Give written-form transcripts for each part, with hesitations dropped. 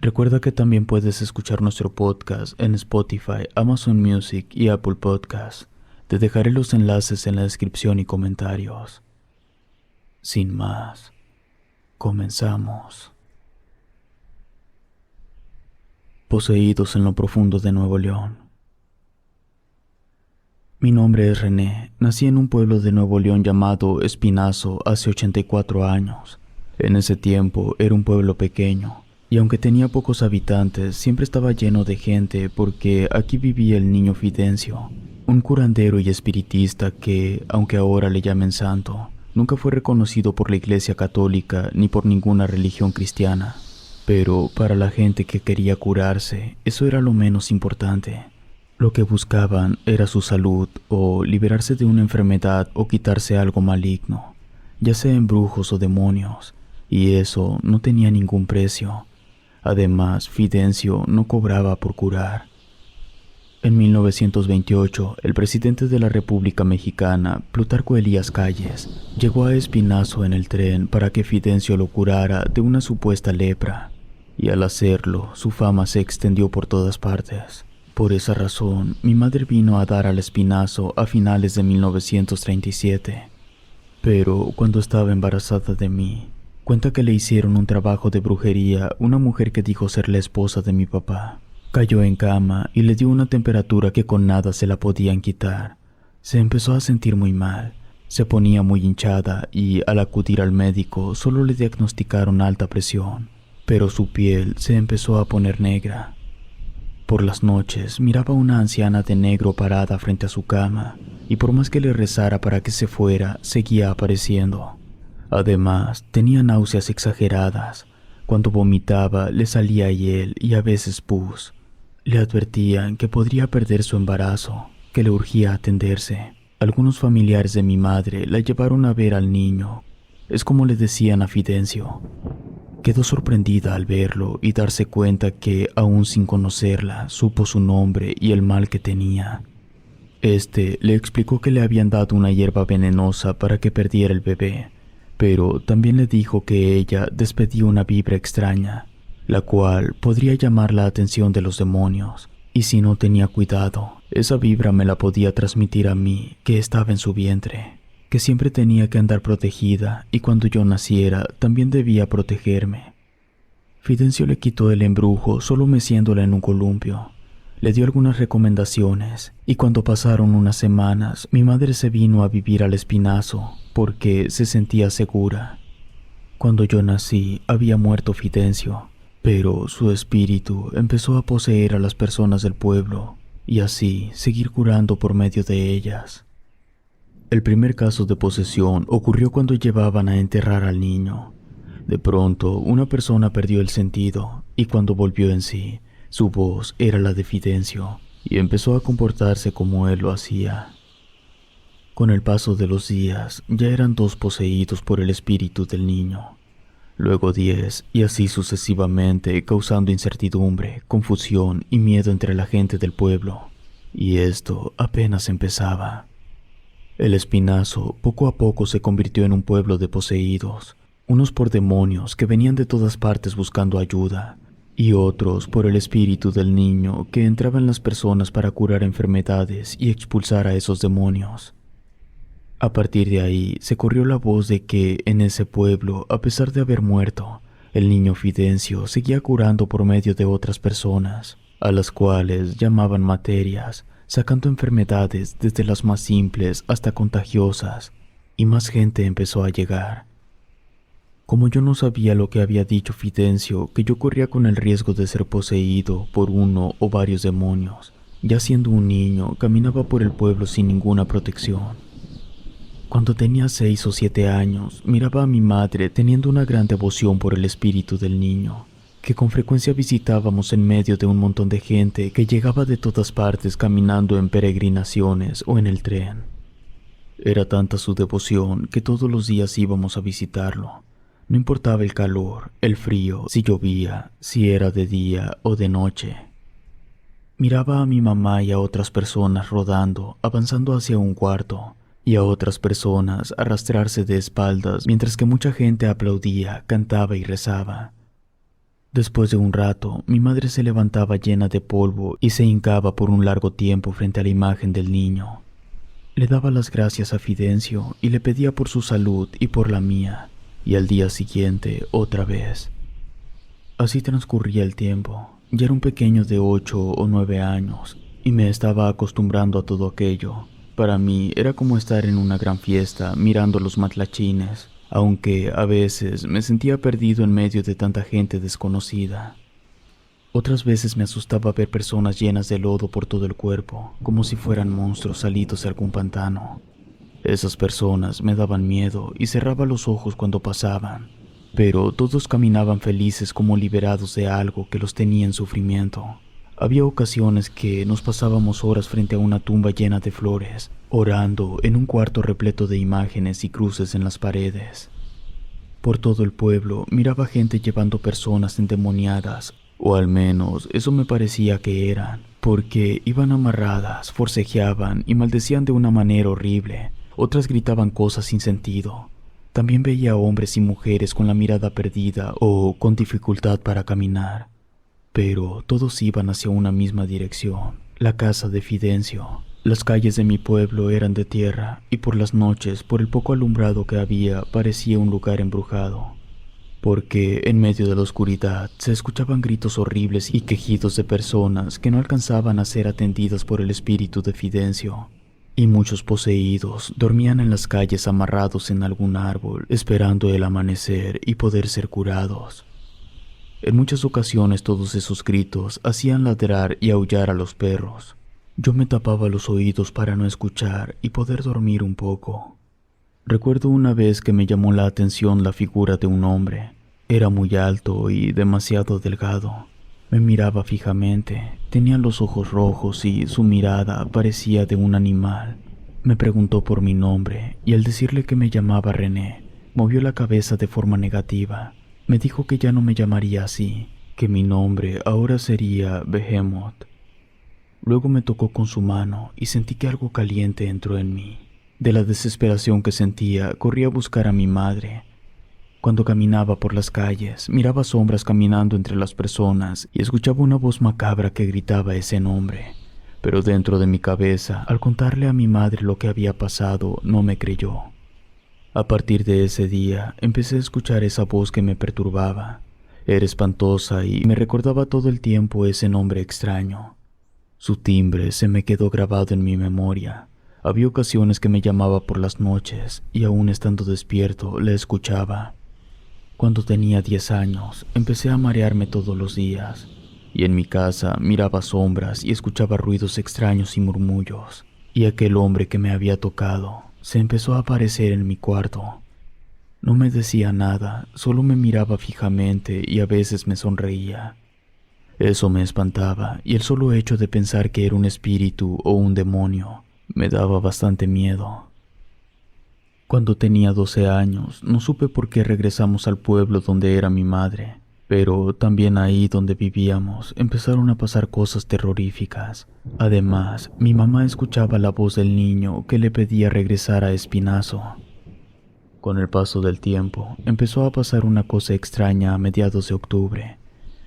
Recuerda que también puedes escuchar nuestro podcast en Spotify, Amazon Music y Apple Podcasts. Te dejaré los enlaces en la descripción y comentarios. Sin más, comenzamos. Poseídos en lo profundo de Nuevo León. Mi nombre es René. Nací en un pueblo de Nuevo León llamado Espinazo hace 84 años. En ese tiempo era un pueblo pequeño, y aunque tenía pocos habitantes, siempre estaba lleno de gente porque aquí vivía el niño Fidencio, un curandero y espiritista que, aunque ahora le llamen santo, nunca fue reconocido por la Iglesia Católica ni por ninguna religión cristiana. Pero para la gente que quería curarse, eso era lo menos importante. Lo que buscaban era su salud o liberarse de una enfermedad o quitarse algo maligno, ya sea embrujos o demonios, y eso no tenía ningún precio. Además, Fidencio no cobraba por curar. En 1928, el presidente de la República Mexicana, Plutarco Elías Calles, llegó a Espinazo en el tren para que Fidencio lo curara de una supuesta lepra, y al hacerlo, su fama se extendió por todas partes. Por esa razón, mi madre vino a dar al Espinazo a finales de 1937. Pero cuando estaba embarazada de mí, cuenta que le hicieron un trabajo de brujería una mujer que dijo ser la esposa de mi papá. Cayó en cama y le dio una temperatura que con nada se la podían quitar. Se empezó a sentir muy mal, se ponía muy hinchada y al acudir al médico solo le diagnosticaron alta presión, pero su piel se empezó a poner negra. Por las noches miraba a una anciana de negro parada frente a su cama, y por más que le rezara para que se fuera, seguía apareciendo. Además, tenía náuseas exageradas. Cuando vomitaba, le salía hiel y a veces pus. Le advertían que podría perder su embarazo, que le urgía atenderse. Algunos familiares de mi madre la llevaron a ver al niño. Es como le decían a Fidencio. Quedó sorprendida al verlo y darse cuenta que, aún sin conocerla, supo su nombre y el mal que tenía. Este le explicó que le habían dado una hierba venenosa para que perdiera el bebé, pero también le dijo que ella despedía una vibra extraña, la cual podría llamar la atención de los demonios, y si no tenía cuidado, esa vibra me la podía transmitir a mí, que estaba en su vientre, que siempre tenía que andar protegida y cuando yo naciera también debía protegerme. Fidencio le quitó el embrujo solo meciéndola en un columpio. Le dio algunas recomendaciones y cuando pasaron unas semanas mi madre se vino a vivir al Espinazo porque se sentía segura. Cuando yo nací había muerto Fidencio, pero su espíritu empezó a poseer a las personas del pueblo y así seguir curando por medio de ellas. El primer caso de posesión ocurrió cuando llevaban a enterrar al niño. De pronto, una persona perdió el sentido y cuando volvió en sí, su voz era la de Fidencio y empezó a comportarse como él lo hacía. Con el paso de los días, ya eran 2 poseídos por el espíritu del niño, luego 10 y así sucesivamente, causando incertidumbre, confusión y miedo entre la gente del pueblo. Y esto apenas empezaba. El Espinazo poco a poco se convirtió en un pueblo de poseídos, unos por demonios que venían de todas partes buscando ayuda, y otros por el espíritu del niño que entraba en las personas para curar enfermedades y expulsar a esos demonios. A partir de ahí se corrió la voz de que en ese pueblo, a pesar de haber muerto, el niño Fidencio seguía curando por medio de otras personas, a las cuales llamaban materias, sacando enfermedades desde las más simples hasta contagiosas, y más gente empezó a llegar. Como yo no sabía lo que había dicho Fidencio, que yo corría con el riesgo de ser poseído por uno o varios demonios, ya siendo un niño, caminaba por el pueblo sin ninguna protección. Cuando tenía 6 o 7 años, miraba a mi madre teniendo una gran devoción por el espíritu del niño, que con frecuencia visitábamos en medio de un montón de gente que llegaba de todas partes caminando en peregrinaciones o en el tren. Era tanta su devoción que todos los días íbamos a visitarlo. No importaba el calor, el frío, si llovía, si era de día o de noche. Miraba a mi mamá y a otras personas rodando, avanzando hacia un cuarto, y a otras personas arrastrarse de espaldas mientras que mucha gente aplaudía, cantaba y rezaba. Después de un rato, mi madre se levantaba llena de polvo y se hincaba por un largo tiempo frente a la imagen del niño. Le daba las gracias a Fidencio y le pedía por su salud y por la mía, y al día siguiente otra vez. Así transcurría el tiempo. Ya era un pequeño de 8 o 9 años y me estaba acostumbrando a todo aquello. Para mí era como estar en una gran fiesta mirando los matlachines, aunque a veces me sentía perdido en medio de tanta gente desconocida. Otras veces me asustaba ver personas llenas de lodo por todo el cuerpo, como si fueran monstruos salidos de algún pantano. Esas personas me daban miedo y cerraba los ojos cuando pasaban, pero todos caminaban felices como liberados de algo que los tenía en sufrimiento. Había ocasiones que nos pasábamos horas frente a una tumba llena de flores, orando en un cuarto repleto de imágenes y cruces en las paredes. Por todo el pueblo miraba gente llevando personas endemoniadas, o al menos eso me parecía que eran, porque iban amarradas, forcejeaban y maldecían de una manera horrible. Otras gritaban cosas sin sentido. También veía hombres y mujeres con la mirada perdida o con dificultad para caminar. Pero todos iban hacia una misma dirección, la casa de Fidencio. Las calles de mi pueblo eran de tierra y por las noches, por el poco alumbrado que había, parecía un lugar embrujado. Porque en medio de la oscuridad se escuchaban gritos horribles y quejidos de personas que no alcanzaban a ser atendidas por el espíritu de Fidencio. Y muchos poseídos dormían en las calles amarrados en algún árbol, esperando el amanecer y poder ser curados. En muchas ocasiones todos esos gritos hacían ladrar y aullar a los perros. Yo me tapaba los oídos para no escuchar y poder dormir un poco. Recuerdo una vez que me llamó la atención la figura de un hombre. Era muy alto y demasiado delgado. Me miraba fijamente, tenía los ojos rojos y su mirada parecía de un animal. Me preguntó por mi nombre y al decirle que me llamaba René, movió la cabeza de forma negativa. Me dijo que ya no me llamaría así, que mi nombre ahora sería Behemoth. Luego me tocó con su mano y sentí que algo caliente entró en mí. De la desesperación que sentía, corrí a buscar a mi madre. Cuando caminaba por las calles, miraba sombras caminando entre las personas y escuchaba una voz macabra que gritaba ese nombre. Pero dentro de mi cabeza, al contarle a mi madre lo que había pasado, no me creyó. A partir de ese día, empecé a escuchar esa voz que me perturbaba. Era espantosa y me recordaba todo el tiempo ese nombre extraño. Su timbre se me quedó grabado en mi memoria. Había ocasiones que me llamaba por las noches y aún estando despierto, le escuchaba. Cuando tenía 10 años, empecé a marearme todos los días, y en mi casa miraba sombras y escuchaba ruidos extraños y murmullos, y aquel hombre que me había tocado se empezó a aparecer en mi cuarto. No me decía nada, solo me miraba fijamente y a veces me sonreía. Eso me espantaba, y el solo hecho de pensar que era un espíritu o un demonio me daba bastante miedo. Cuando tenía 12 años, no supe por qué regresamos al pueblo donde era mi madre, pero también ahí donde vivíamos empezaron a pasar cosas terroríficas. Además, mi mamá escuchaba la voz del niño que le pedía regresar a Espinazo. Con el paso del tiempo, empezó a pasar una cosa extraña a mediados de octubre.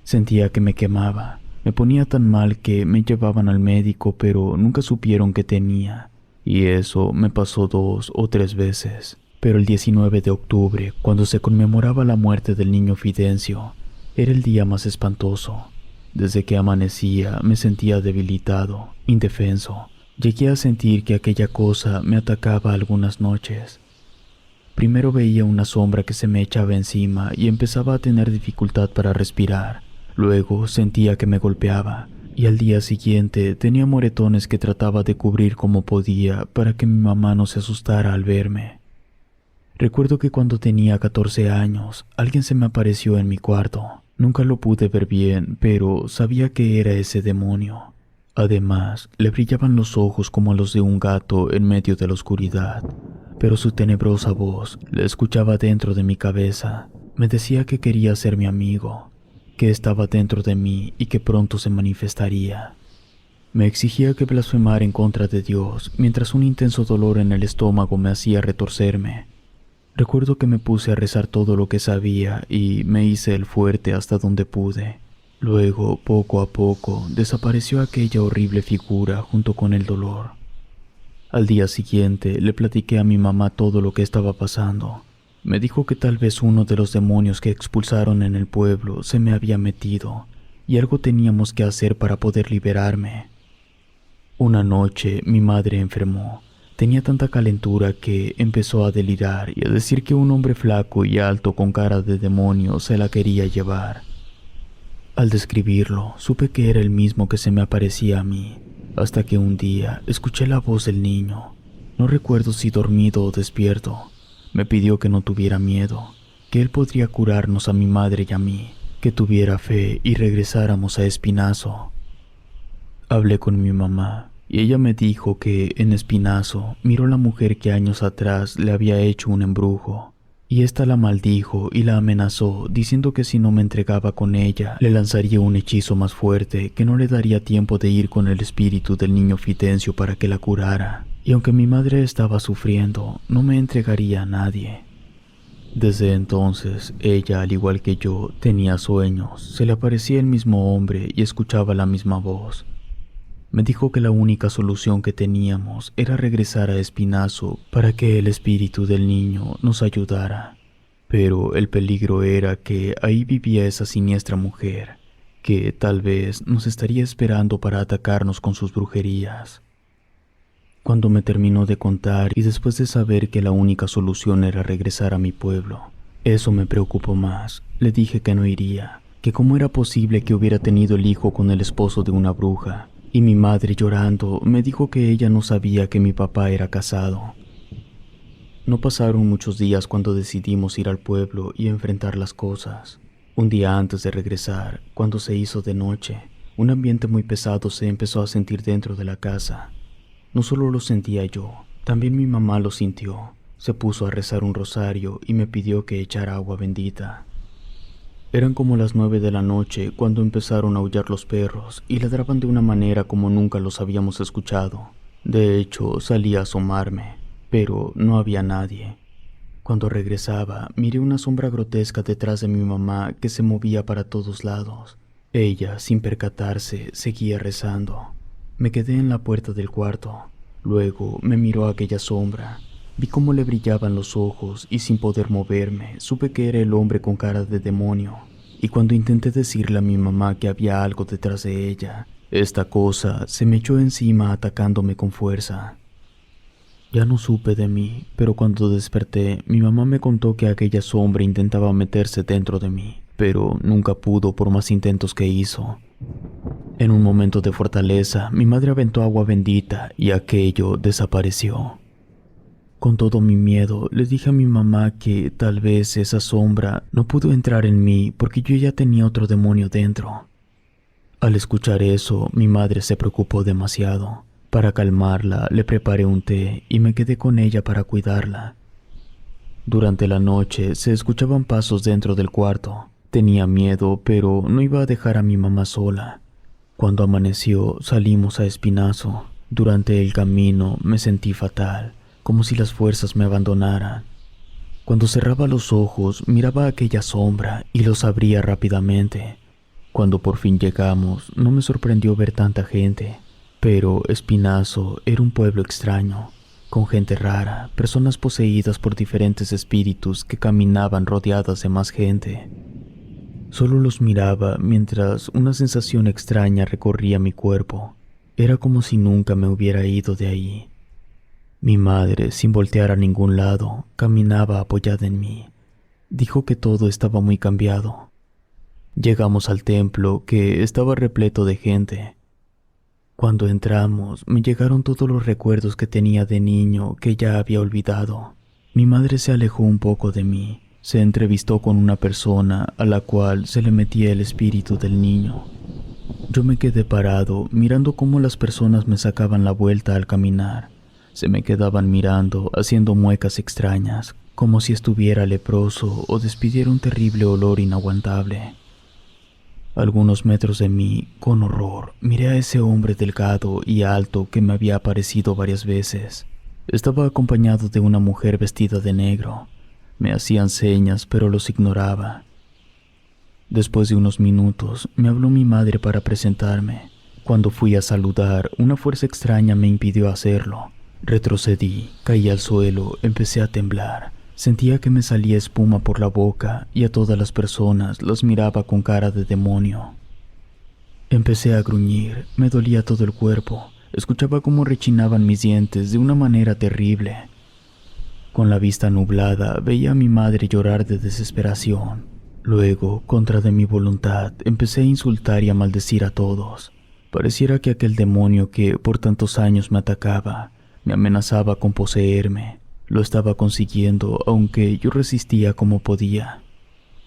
Sentía que me quemaba, me ponía tan mal que me llevaban al médico, pero nunca supieron qué tenía. Y eso me pasó 2 o 3 veces. Pero el 19 de octubre, cuando se conmemoraba la muerte del niño Fidencio, era el día más espantoso. Desde que amanecía me sentía debilitado, indefenso. Llegué a sentir que aquella cosa me atacaba algunas noches. Primero veía una sombra que se me echaba encima y empezaba a tener dificultad para respirar. Luego sentía que me golpeaba. Y al día siguiente tenía moretones que trataba de cubrir como podía para que mi mamá no se asustara al verme. Recuerdo que cuando tenía 14 años, alguien se me apareció en mi cuarto. Nunca lo pude ver bien, pero sabía que era ese demonio. Además, le brillaban los ojos como los de un gato en medio de la oscuridad, pero su tenebrosa voz la escuchaba dentro de mi cabeza. Me decía que quería ser mi amigo, que estaba dentro de mí y que pronto se manifestaría. Me exigía que blasfemara en contra de Dios, mientras un intenso dolor en el estómago me hacía retorcerme. Recuerdo que me puse a rezar todo lo que sabía y me hice el fuerte hasta donde pude. Luego, poco a poco, desapareció aquella horrible figura junto con el dolor. Al día siguiente le platiqué a mi mamá todo lo que estaba pasando. Me dijo que tal vez uno de los demonios que expulsaron en el pueblo se me había metido y algo teníamos que hacer para poder liberarme. Una noche mi madre enfermó. Tenía tanta calentura que empezó a delirar y a decir que un hombre flaco y alto con cara de demonio se la quería llevar. Al describirlo, supe que era el mismo que se me aparecía a mí, hasta que un día escuché la voz del niño. No recuerdo si dormido o despierto. Me pidió que no tuviera miedo, que él podría curarnos a mi madre y a mí, que tuviera fe y regresáramos a Espinazo. Hablé con mi mamá y ella me dijo que en Espinazo miró la mujer que años atrás le había hecho un embrujo, y ésta la maldijo y la amenazó diciendo que si no me entregaba con ella le lanzaría un hechizo más fuerte que no le daría tiempo de ir con el espíritu del niño Fidencio para que la curara, y aunque mi madre estaba sufriendo no me entregaría a nadie. Desde entonces ella, al igual que yo, tenía sueños, se le aparecía el mismo hombre y escuchaba la misma voz. Me dijo que la única solución que teníamos era regresar a Espinazo para que el espíritu del niño nos ayudara. Pero el peligro era que ahí vivía esa siniestra mujer, que tal vez nos estaría esperando para atacarnos con sus brujerías. Cuando me terminó de contar y después de saber que la única solución era regresar a mi pueblo, eso me preocupó más. Le dije que no iría, que cómo era posible que hubiera tenido el hijo con el esposo de una bruja. Y mi madre, llorando, me dijo que ella no sabía que mi papá era casado. No pasaron muchos días cuando decidimos ir al pueblo y enfrentar las cosas. Un día antes de regresar, cuando se hizo de noche, un ambiente muy pesado se empezó a sentir dentro de la casa. No solo lo sentía yo, también mi mamá lo sintió. Se puso a rezar un rosario y me pidió que echara agua bendita. Eran como las 9 de la noche cuando empezaron a aullar los perros y ladraban de una manera como nunca los habíamos escuchado. De hecho, salí a asomarme, pero no había nadie. Cuando regresaba, miré una sombra grotesca detrás de mi mamá que se movía para todos lados. Ella, sin percatarse, seguía rezando. Me quedé en la puerta del cuarto. Luego me miró aquella sombra. Vi cómo le brillaban los ojos y sin poder moverme, supe que era el hombre con cara de demonio. Y cuando intenté decirle a mi mamá que había algo detrás de ella, esta cosa se me echó encima atacándome con fuerza. Ya no supe de mí, pero cuando desperté, mi mamá me contó que aquella sombra intentaba meterse dentro de mí, pero nunca pudo por más intentos que hizo. En un momento de fortaleza, mi madre aventó agua bendita y aquello desapareció. Con todo mi miedo, le dije a mi mamá que tal vez esa sombra no pudo entrar en mí porque yo ya tenía otro demonio dentro. Al escuchar eso, mi madre se preocupó demasiado. Para calmarla, le preparé un té y me quedé con ella para cuidarla. Durante la noche se escuchaban pasos dentro del cuarto. Tenía miedo, pero no iba a dejar a mi mamá sola. Cuando amaneció, salimos a Espinazo. Durante el camino me sentí fatal, como si las fuerzas me abandonaran. Cuando cerraba los ojos, miraba aquella sombra y los abría rápidamente. Cuando por fin llegamos, no me sorprendió ver tanta gente, pero Espinazo era un pueblo extraño, con gente rara, personas poseídas por diferentes espíritus que caminaban rodeadas de más gente. Solo los miraba mientras una sensación extraña recorría mi cuerpo. Era como si nunca me hubiera ido de ahí. Mi madre, sin voltear a ningún lado, caminaba apoyada en mí. Dijo que todo estaba muy cambiado. Llegamos al templo, que estaba repleto de gente. Cuando entramos, me llegaron todos los recuerdos que tenía de niño que ya había olvidado. Mi madre se alejó un poco de mí. Se entrevistó con una persona a la cual se le metía el espíritu del niño. Yo me quedé parado, mirando cómo las personas me sacaban la vuelta al caminar. Se me quedaban mirando, haciendo muecas extrañas, como si estuviera leproso o despidiera un terrible olor inaguantable. A algunos metros de mí, con horror, miré a ese hombre delgado y alto que me había aparecido varias veces. Estaba acompañado de una mujer vestida de negro. Me hacían señas, pero los ignoraba. Después de unos minutos, me habló mi madre para presentarme. Cuando fui a saludar, una fuerza extraña me impidió hacerlo. Retrocedí, caí al suelo, empecé a temblar. Sentía que me salía espuma por la boca y a todas las personas las miraba con cara de demonio. Empecé a gruñir, me dolía todo el cuerpo. Escuchaba cómo rechinaban mis dientes de una manera terrible. Con la vista nublada, veía a mi madre llorar de desesperación. Luego, contra de mi voluntad, empecé a insultar y a maldecir a todos. Pareciera que aquel demonio que por tantos años me atacaba, me amenazaba con poseerme. Lo estaba consiguiendo, aunque yo resistía como podía.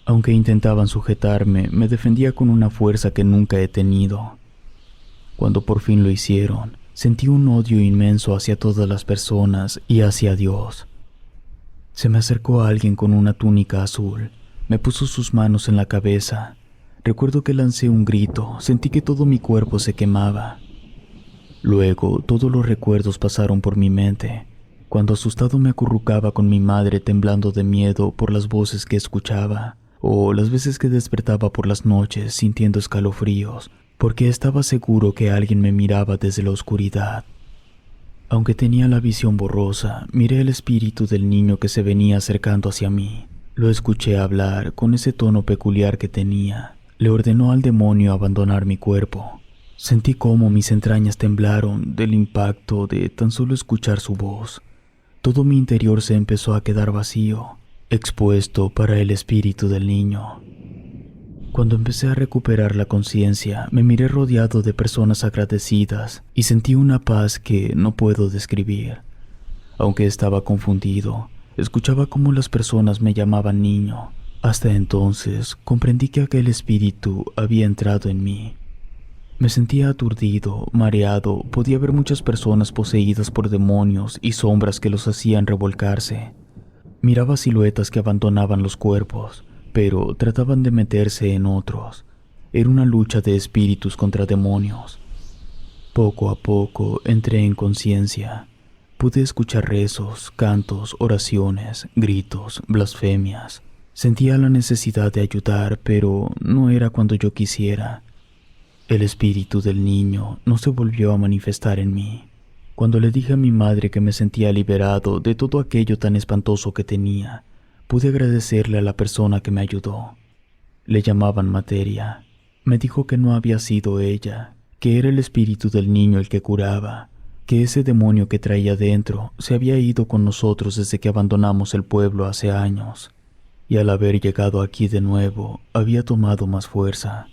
Aunque intentaban sujetarme, me defendía con una fuerza que nunca he tenido. Cuando por fin lo hicieron, sentí un odio inmenso hacia todas las personas y hacia Dios. Se me acercó alguien con una túnica azul. Me puso sus manos en la cabeza. Recuerdo que lancé un grito, sentí que todo mi cuerpo se quemaba. Luego, todos los recuerdos pasaron por mi mente. Cuando asustado me acurrucaba con mi madre temblando de miedo por las voces que escuchaba, o las veces que despertaba por las noches sintiendo escalofríos, porque estaba seguro que alguien me miraba desde la oscuridad. Aunque tenía la visión borrosa, miré el espíritu del niño que se venía acercando hacia mí. Lo escuché hablar con ese tono peculiar que tenía. Le ordenó al demonio abandonar mi cuerpo. Sentí cómo mis entrañas temblaron del impacto de tan solo escuchar su voz. Todo mi interior se empezó a quedar vacío, expuesto para el espíritu del niño. Cuando empecé a recuperar la conciencia, me miré rodeado de personas agradecidas y sentí una paz que no puedo describir. Aunque estaba confundido, escuchaba cómo las personas me llamaban niño. Hasta entonces comprendí que aquel espíritu había entrado en mí. Me sentía aturdido, mareado, podía ver muchas personas poseídas por demonios y sombras que los hacían revolcarse. Miraba siluetas que abandonaban los cuerpos, pero trataban de meterse en otros. Era una lucha de espíritus contra demonios. Poco a poco entré en conciencia. Pude escuchar rezos, cantos, oraciones, gritos, blasfemias. Sentía la necesidad de ayudar, pero no era cuando yo quisiera. El espíritu del niño no se volvió a manifestar en mí. Cuando le dije a mi madre que me sentía liberado de todo aquello tan espantoso que tenía, pude agradecerle a la persona que me ayudó. Le llamaban Materia. Me dijo que no había sido ella, que era el espíritu del niño el que curaba, que ese demonio que traía dentro se había ido con nosotros desde que abandonamos el pueblo hace años, y al haber llegado aquí de nuevo había tomado más fuerza.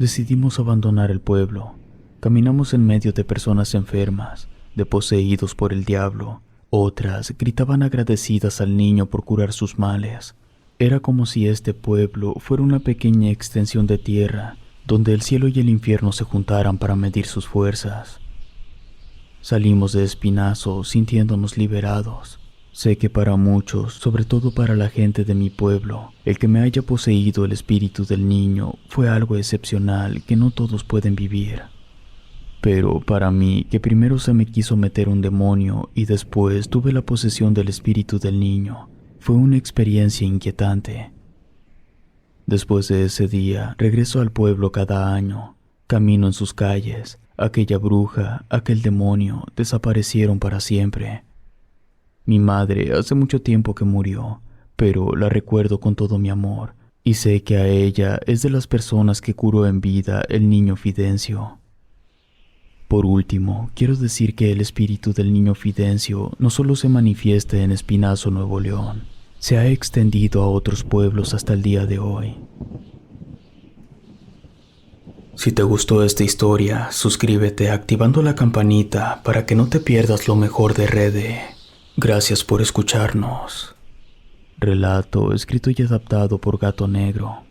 Decidimos abandonar el pueblo. Caminamos en medio de personas enfermas, de poseídos por el diablo. Otras gritaban agradecidas al niño por curar sus males. Era como si este pueblo fuera una pequeña extensión de tierra, donde el cielo y el infierno se juntaran para medir sus fuerzas. Salimos de Espinazo sintiéndonos liberados. Sé que para muchos, sobre todo para la gente de mi pueblo, el que me haya poseído el espíritu del niño fue algo excepcional que no todos pueden vivir. Pero para mí, que primero se me quiso meter un demonio y después tuve la posesión del espíritu del niño, fue una experiencia inquietante. Después de ese día, regreso al pueblo cada año, camino en sus calles. Aquella bruja, aquel demonio, desaparecieron para siempre. Mi madre hace mucho tiempo que murió, pero la recuerdo con todo mi amor, y sé que a ella es de las personas que curó en vida el niño Fidencio. Por último, quiero decir que el espíritu del niño Fidencio no solo se manifiesta en Espinazo, Nuevo León, se ha extendido a otros pueblos hasta el día de hoy. Si te gustó esta historia, suscríbete activando la campanita para que no te pierdas lo mejor de Rede. Gracias por escucharnos. Relato escrito y adaptado por Gato Negro.